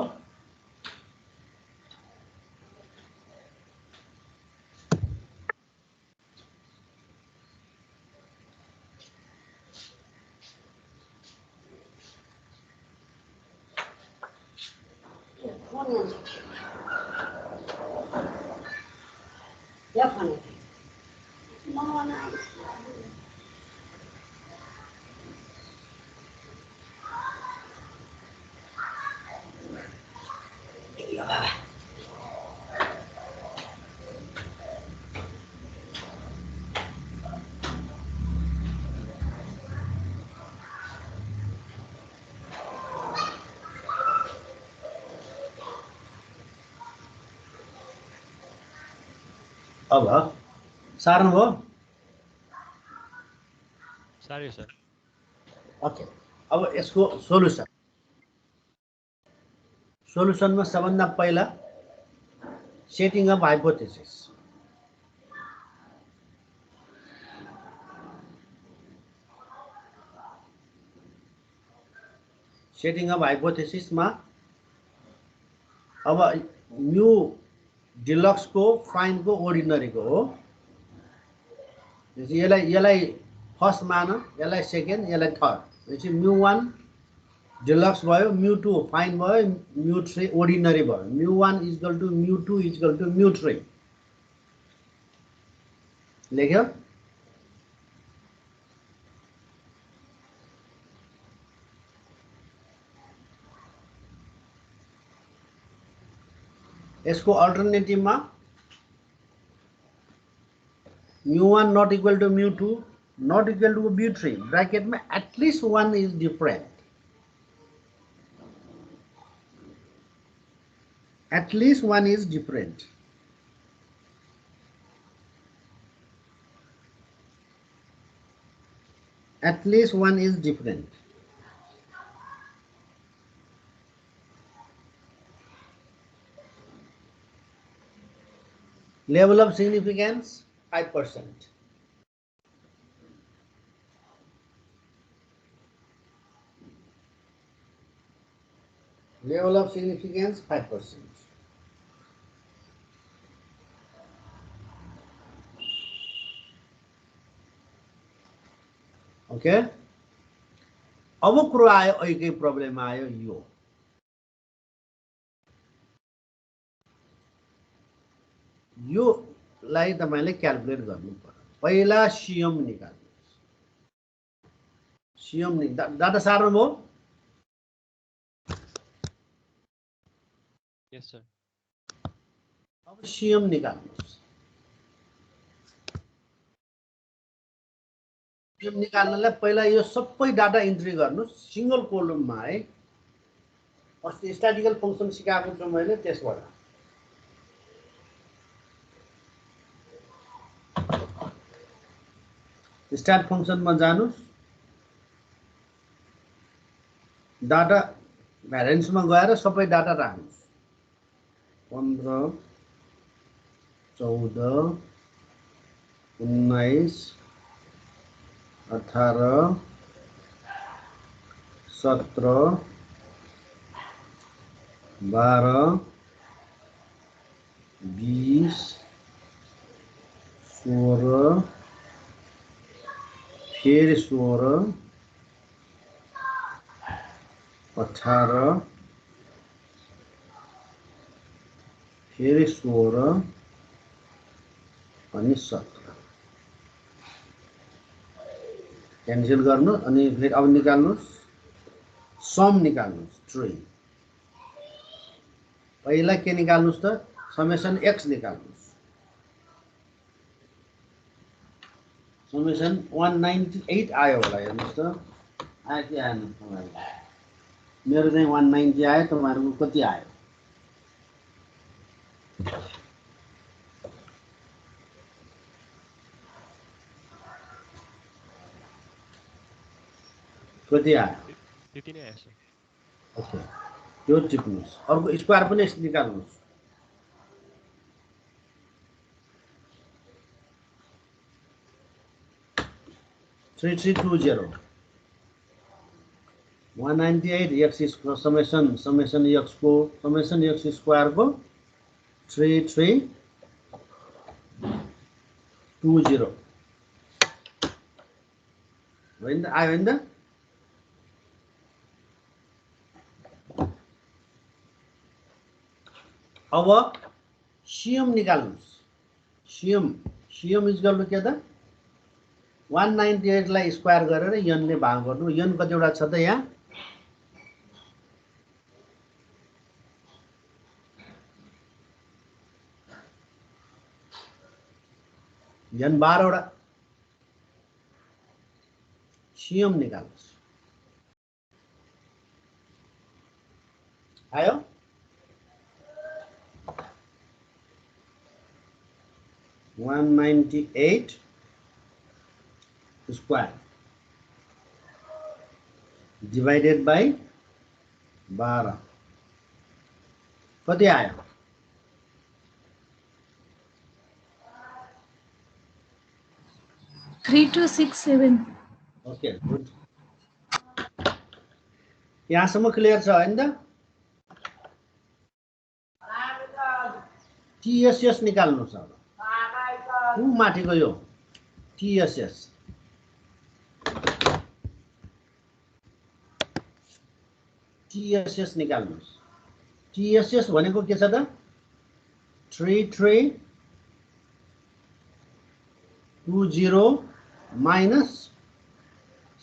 या भने मना अब सार्नुभयो सार्यो सर ओके अब यसको सोलुसन सोलुसनमा सबभन्दा पहिला सेटिङ अफ हाइपोथेसिस मा अब म्यू डिलक्स को फाइन को ऑर्डिनरी को हो यसलाई फर्स्ट मान यसलाई सेकेन्ड यसलाई थर्ड यसै म्यू 1 डिलक्स भयो म्यू 2 फाइन भयो म्यू 3 ऑर्डिनरी भयो mu 1 equal to mu 2 equal to mu 3 लेख्यो यसको अल्टरनेटिभ मा mu 1 not equal to mu 2 not equal to mu 3 bracket में at least 1 is different at least one is different at least one is different level of significance 5% level of significance 5% okay अब कुरो आयो अहिले problem आयो यो लाई तपाईले calculate गर्नु पर्यो पहिला सीएम निकाल्नुस् सीएम डाटा सार्नु भो यस सर अब सीएम निकाल्नुस् सीएम निकाल्नलाई पहिला यो सबै डाटा इन्ट्री गर्नुस् सिंगल कोलममा है अस्ति स्ट्याटिकल फंक्सन सिकाएको छु मैले त्यसबाट स्ट्याट फंक्शन में जानुस् डाटा भ्यारिएन्स में गएर सबै डाटा राख्नुस् 15 14 19 18 17 12 20 16 फिर 16 18 फिर 16 अनि 17 क्यान्सल गर्नु अनि फेरि अब निकाल्नुस् सम निकाल्नुस् 3 पहिला के निकाल्नुस् त समेसन x निकाल्नुस् समेसन 198 आयो होला हेर्नुस् त आयो कि आएन तपाईहरुलाई मेरो चाहिँ 190 आयो तपाईहरुको कति आयो कति आयो त्यति नै आयो सर ओके यो टिप्नुस् अर्को स्क्वायर पनि निकाल्नुस् Three 198 x समेसन x को समेसन x स्क्वायर को 3320 होइन आयो होइन अब सीएम निकाल्नुस् सीएम इज गर्नु के त 198 लाई स्क्वायर गरेर n ले भाग गर्नु n कतिवटा छ त यहाँ n 12 वटा सीएम निकाल्नुस् आयो 198 square divided by 12 कति आयो? 3267. Okay good. यहाँसम्म क्लियर छ हैन त? टीएसएस निकाल्नुस् अब। ऊ माथिको यो टीएसएस निकाल्नुस्। टीएसएस भनेको के छ त? 3320 माइनस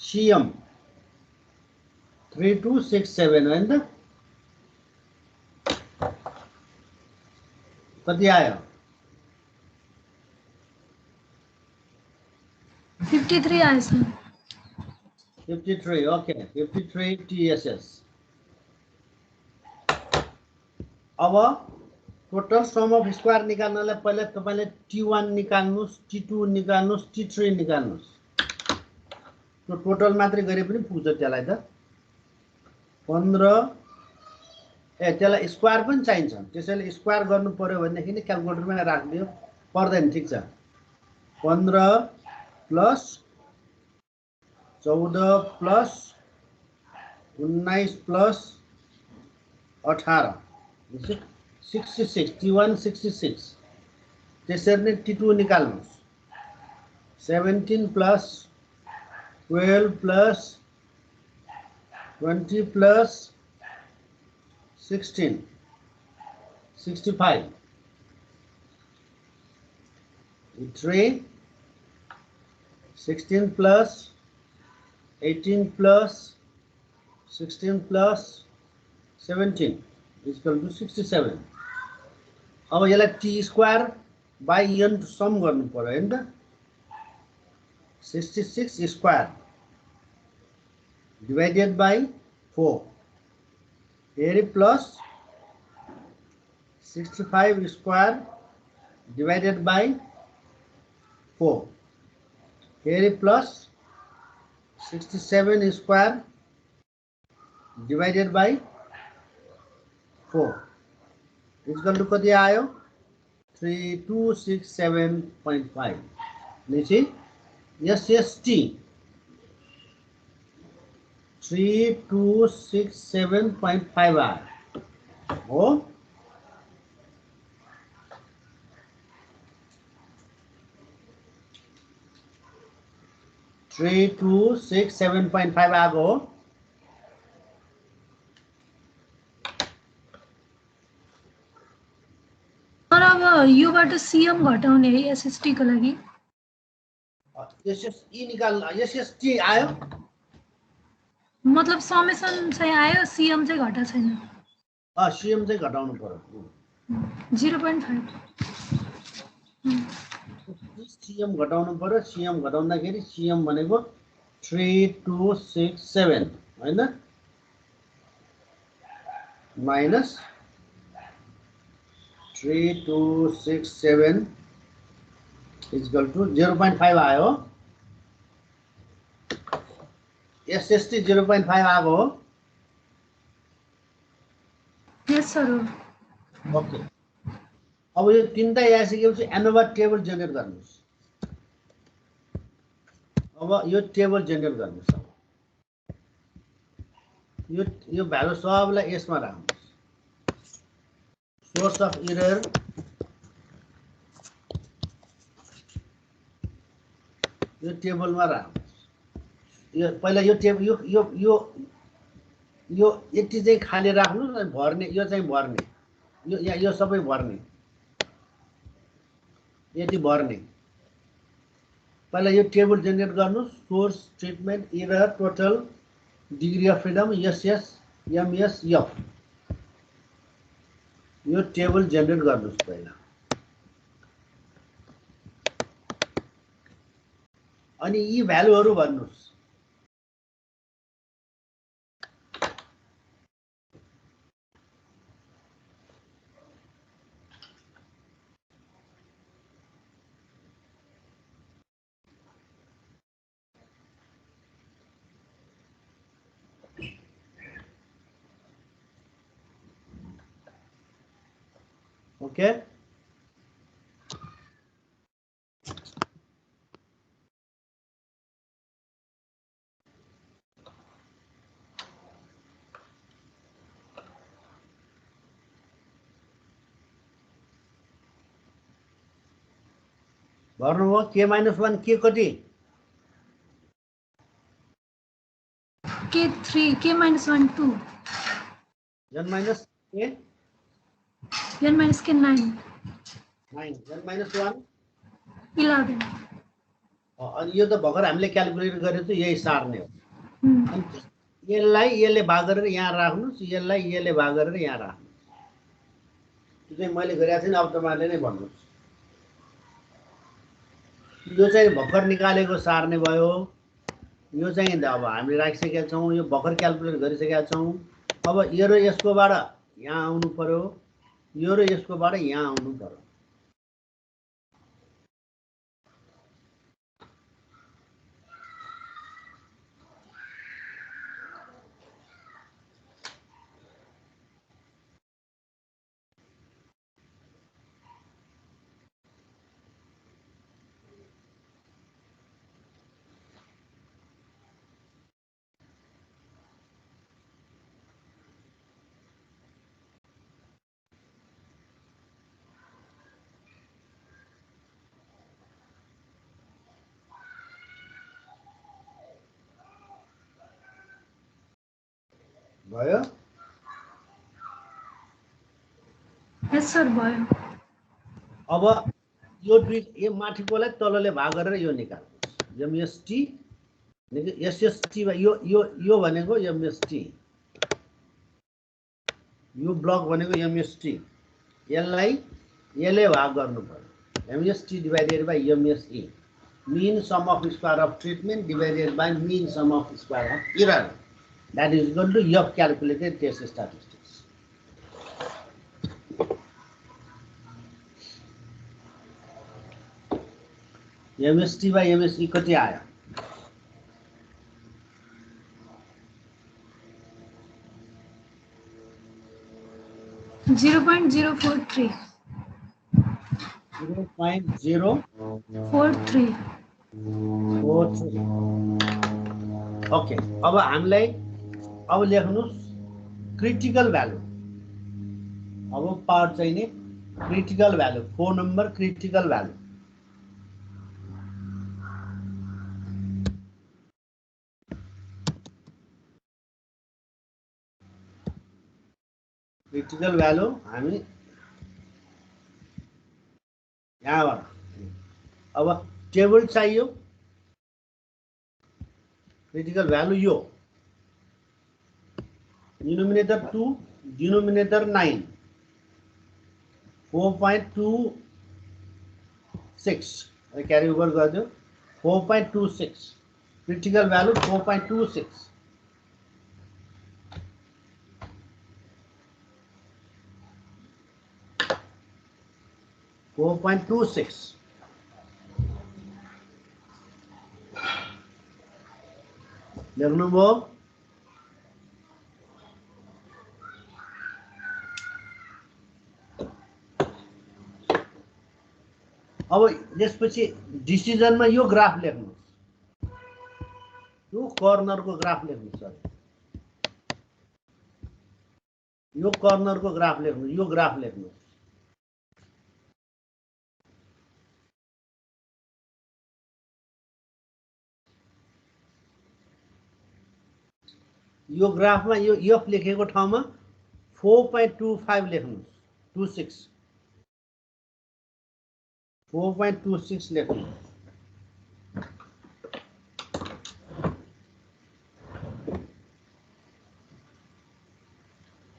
सीएम 3267 हैन त? कति आयो? 53 आएछ। 53 ओके 53 टीएसएस। अब टोटल सम अफ स्क्वायर निकाल्नलाई पहिला तपाईले T1 निकाल्नुस्, T2 निकाल्नुस्, T3 निकाल्नुस्। त्यो टोटल मात्रै गरे पनि पुग्छ त्यसलाई त। 15 त्यसलाई स्क्वायर पनि चाहिन्छ। त्यसैले स्क्वायर गर्नु पर्यो भनेदेखि नि क्याल्कुलेटरमा राख्दियो, पर्दैन ठीक छ। 15 प्लस 14 प्लस 19 प्लस 18 66 T1 66। त्यसरी नै T2 निकाल्नुस्। 17 plus 12 plus 20 plus 16 65 3 16 plus 18 plus 16 plus 17 equal to 67। अब यसलाई T square by N sum गर्नु पर्यो हैन त? 66 स्क्वायर डिवाइडेड बाई 4 फेरि प्लस 65 स्क्वायर डिवाइडेड बाई 4 फेरि plus 67 square divided by 4 equal to कति आयो? 3267.5। नेक्स्ट एसएसटी 3267.5 आयो हो। 3267.5 आएको हो। तर अब योबाट सीएम घटाउने है एसएसटी को लागि। एसएसई निकाल्नु, एसएसटी आयो मतलब समेसन चाहिँ आयो, सीएम चाहिँ घटा छैन। सीएम चाहिँ घटाउनु पर्यो। 0.5 सीएम घटाउनु पर्यो। सीएम घटाउँदाखेरि सीएम भनेको 3267 हैन माइनस 3267 इक्वल टु 0.5 आयो। एसएसटी 0.5 आएको हो। यस सर हो। ओके अब यो तीनटा आइसकेपछि एनोभा टेबल जेनेरेट गर्नुस्। अब यो टेबल जेनेरेट गर्नुस्। यो भ्यालु सबलाई यसमा राख्नुस्। सोर्स अफ एरर यो टेबलमा राख्नुस्। यो पहिला यो टेबल यो यति चाहिँ खाली राख्नुस् अनि भर्ने यो चाहिँ भर्ने यो सबै भर्ने यति भर्ने। पहिला यो टेबल जेनेरेट गर्नुस्। Source treatment error total degree of freedom SS MS F यो टेबल जेनेरेट गर्नुस् पहिला। अनि यी भ्यालुहरु भन्नुस्। ओके भन्नुभयो k-1 के कति K3, K-1, 2. n minus k N minus K 9. 9 n minus 1 11. अनि यो त भर्खर हामीले क्याल्कुलेट गरेको छ यही सार्ने हो Hmm. अनि यसलाई यसले भाग गरेर यहाँ राख्नुस् यसलाई यसले भाग गरेर यहाँ राख्नुस् त्यो चाहिँ मैले गरेको छैन अब तपाईहरुले नै भन्नुस् यो चाहिँ भर्खर निकालेको सार्ने भयो यो चाहिँ अब हामीले राखिसकेका छौं यो भर्खर क्याल्कुलेट गरिसकेका छौं अब यो र यसकोबाट यहाँ आउनु पर्यो यो र यसकोबाट यहाँ आउनु पर्यो भयो Yes, sir, भयो. अब यो दुई यो माथिकोलाई तलले भाग गरेर यो निकाल्नुस् एमएसटी एसएसटी यो भनेको एमएसटी यो ब्लक भनेको एमएसटी यसलाई यसले भाग गर्नु पर्यो MST divided by MSE mean sum of square of treatment divided by mean sum of square of error that is equal to f calculated test statistics MST by MSE कति आयो 0.043. 0.043 okay अब हामीलाई अब लेख्नुस् क्रिटिकल भ्यालु अब part चाहिँ नि critical value 4 number critical value critical value हामी यहाँबाट अब टेबल चाहियो क्रिटिकल भ्यालु यो डिनोमिनेटर 2 डिनोमिनेटर 9 4.26 क्यारी ओभर गरिदियो 4.26 क्रिटिकल भ्यालु 4.26 4.26 लेख्नुभयो अब त्यसपछि डिसिजनमा यो ग्राफ लेख्नुस् यो कर्नरको ग्राफ लेख्नुस् सर यो कर्नरको ग्राफ लेख्नु यो ग्राफ लेख्नुस् यो ग्राफमा यो एफ लेखेको ठाउँमा 4.25 लेख्नुस् 26 4.26 लेख्नु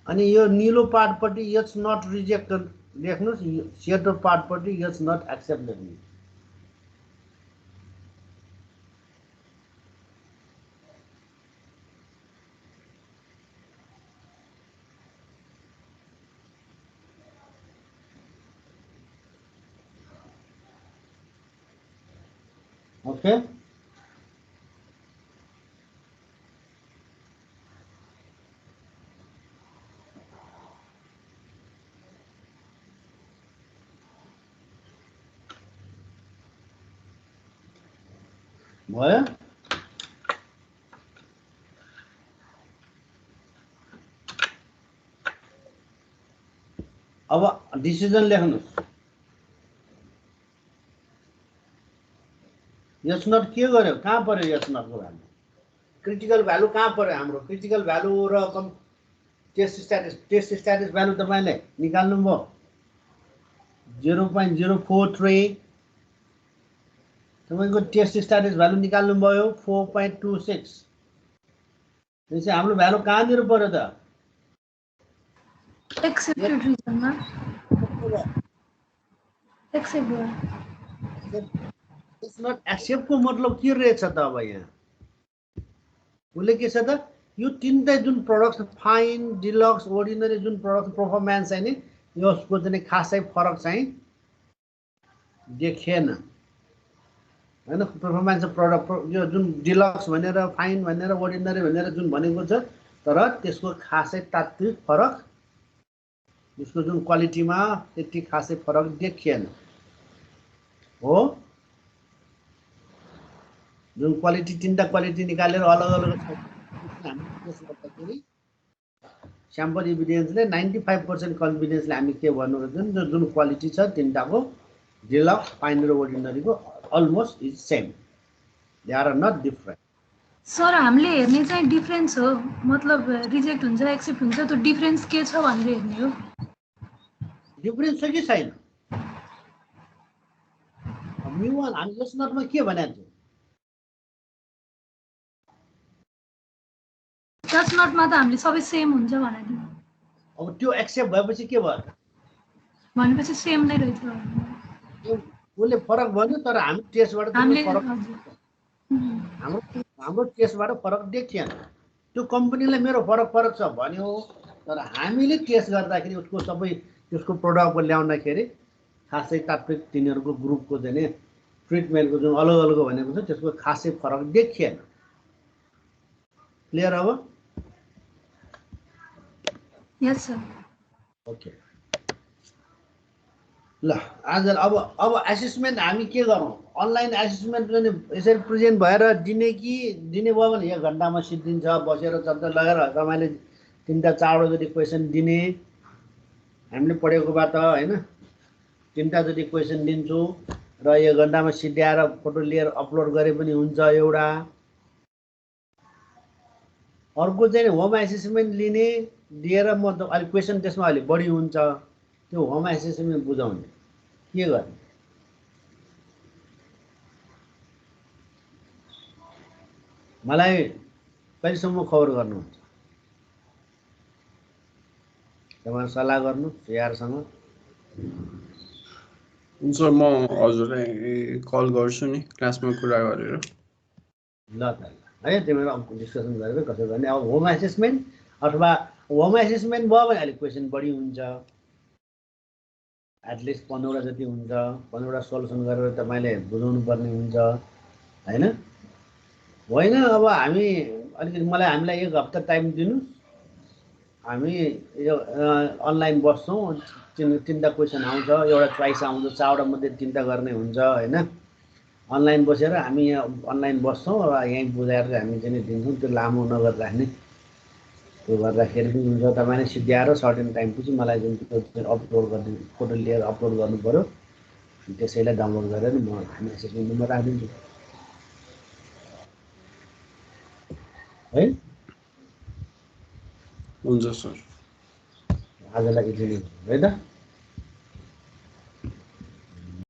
अनि यो नीलो पार्टपट्टि एच नट रिजेक्टेड लेख्नुस् सेतो पार्टपट्टि एच नट एक्सेप्ट लेख्नु ओके भयो। अब डिसिजन लेख्नुहोस्। यस नट के गर्यो, कहाँ पर्यो यस नटको भ्यालु? क्रिटिकल भ्यालु कहाँ पर्यो हाम्रो? क्रिटिकल भ्यालु र टेस्ट स्ट्याटस भ्यालु तपाईँले निकाल्नु भयो 0.043। तपाईँको टेस्ट स्ट्याटस भ्यालु निकाल्नु भयो 4.26। त्यसै हाम्रो भ्यालु कहाँनिर पर्यो त? एक्सेप्टेड रिजनमा एक्सेप्ट भयो। इट्स नट एक्सेप्टको मतलब के रहेछ त? अब यहाँ उसले के छ त, यो तिनटै जुन प्रडक्ट फाइन, डिलक्स, अर्डिनरी जुन प्रडक्ट पर्फर्मेन्स चाहिँ नि यसको चाहिँ खासै फरक चाहिँ देखिएन हैन। पर्फर्मेन्स प्रडक्ट यो जुन डिलक्स भनेर, फाइन भनेर, अर्डिनरी भनेर जुन भनेको छ, तर त्यसको खासै तात्विक फरक, यसको जुन क्वालिटीमा त्यति खासै फरक देखिएन हो। जुन क्वालिटी तीनटा क्वालिटी निकालेर अलग अलग स्याम्पल इभिडेन्सले 95% कन्फिडेन्सले हामी के भन्नु जुन क्वालिटी छ तीनटाको, डिलक्स, फाइन र अर्डिनरीको almost is same, they are not different. Sir हामीले हेर्ने चाहिँ डिफरेन्स हो, मतलब रिजेक्ट हुन्छ एक्सेप्ट हुन्छ, त्यो डिफरेन्स के छ भनेर हेर्ने हो। डिफरेन्स छ कि छैन? म्यु1 हामी यस नटमा के भनेको थियौँ? जस्ट नटमा त हामीले सबै सेम हुन्छ भनेको थियौँ। अब त्यो एक्सेप्ट भएपछि के भयो? भनेपछि सेम नै रहेछ। उसले फरक भन्यो, तर हामी टेस्टबाट फरक, हाम्रो टेस्टबाट फरक देखिएन। त्यो कम्पनीले मेरो फरक छ भन्यो, तर हामीले टेस्ट गर्दाखेरि उसको सबै त्यसको प्रोडक्टको ल्याउँदाखेरि खासै तात्विक तिनीहरूको ग्रुपको चाहिँ नि ट्रिटमेन्टको जुन अलग अलग भनेको छ त्यसको खासै फरक देखिएन। क्लियर अब? यस सर। ओके ल, आज अब एसेसमेन्ट हामी के गरौँ? अनलाइन एसेसमेन्ट पनि यसरी प्रेजेन्ट भएर दिने कि दिने भयो भने 1 घन्टामा सिद्धिन्छ, बसेर चर्चा लगाएर तपाईँले 3-4 जति क्वेसन दिने, हामीले पढेको भए त होइन 3टा जति क्वेसन दिन्छु र 1 घन्टामा सिद्ध्याएर फोटो लिएर अपलोड गरे पनि हुन्छ एउटा। अर्को चाहिँ होम एसेसमेन्ट लिने, दिएर म त अहिले क्वेसन त्यसमा अहिले बढी हुन्छ, त्यो होम एसेसमेन्ट बुझाउने के गर्ने? मलाई कहिलेसम्म खबर गर्नुहुन्छ? तपाईहरु सल्लाह गर्नु यारसँग। हुन्छ, म हजुरलाई कल गर्छु नि क्लासमा कुरा गरेर। ल त है, तिमीहरू डिस्कसन गरेर कसो गर्ने। अब होम एसेसमेन्ट अथवा होम एसेसमेन्ट भयो भने अहिले क्वेसन बढी हुन्छ, एटलिस्ट 15 जति हुन्छ। 15 सोल्युसन गरेर तपाईँले बुझाउनु पर्ने हुन्छ होइन। अब हामी अलिकति हामीलाई 1 हप्ता टाइम दिनु, हामी यो अनलाइन बस्छौँ। 3टा क्वेसन आउँछ, एउटा चोइस आउँछ, 4वटा मध्ये 3टा गर्ने हुन्छ होइन। अनलाइन बसेर हामी यहाँ अनलाइन बस्छौँ र यहीँ बुझाएर हामी चाहिँ दिन्छौँ। त्यो लामो नगर्दाखेरि त्यो गर्दाखेरि पनि हुन्छ। तपाईँले सिद्ध्याएर सर्टेन टाइमपछि मलाई जुन अपलोड गर्ने फोटो लिएर अपलोड गर्नु पऱ्यो, त्यसैलाई डाउनलोड गरेर म हामी एसेसमेन्टमा राखिदिन्छु है। हुन्छ सर, आजलाई यति नै है त।